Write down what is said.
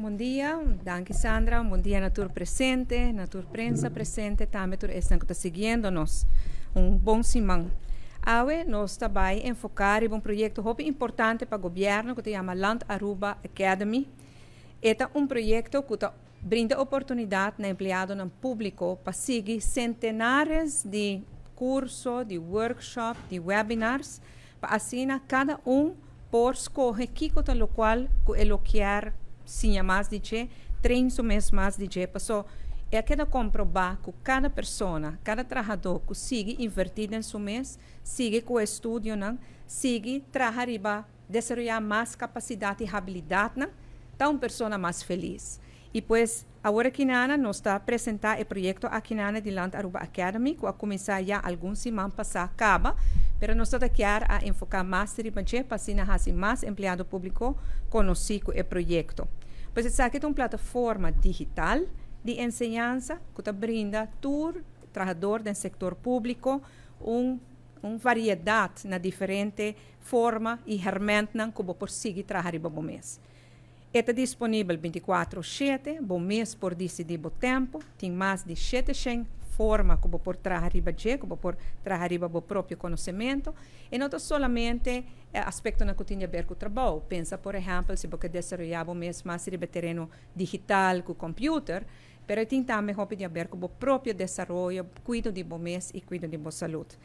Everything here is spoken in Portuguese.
Bom dia, danke Sandra, bom dia Natur presente, Natur Prensa presente, também por estão que está seguindo-nos. Bom semana. Awe, nós também enfocar em projeto muito importante para o governo que se chama Land Aruba Academy. Este é projeto que brinda oportunidade na empregado no público para seguir centenares de cursos, de workshops, de webinars, para assim cada por escolher que o qual que ele quer sim mais de que treino mais de que passou é que comprovar que cada pessoa, cada trabalhador que sigue invertido em seu mês, sigue com o estudo, sigue trabalhar desenvolver mais capacidade e habilidade, tá uma pessoa mais feliz. E pois agora que nós está apresentar o projeto aqui de Land Aruba Academy, que vai começar já algumas semanas passadas, acaba, mas nós estamos aqui a enfocar mais para assim mais empregado público conhecer o projeto. Pois essa aqui é uma plataforma digital de enseñanza que brinda a todo trabalhador do setor público uma variedade na diferente forma e ferramentas que você conseguir trabalhar no mês. Está disponível 24/7, bom mês por decidir o tempo, tem mais de 700 formas que você pode trabalhar que você pode trabalhar o próprio conhecimento, e não somente aspecto na que tem a ver com o trabalho. Pensa, por exemplo, se você desenvolver o mês mais no terreno digital com o computer, mas tem também a ver com o próprio desenvolvimento, cuido de bom mês e cuido de boa saúde.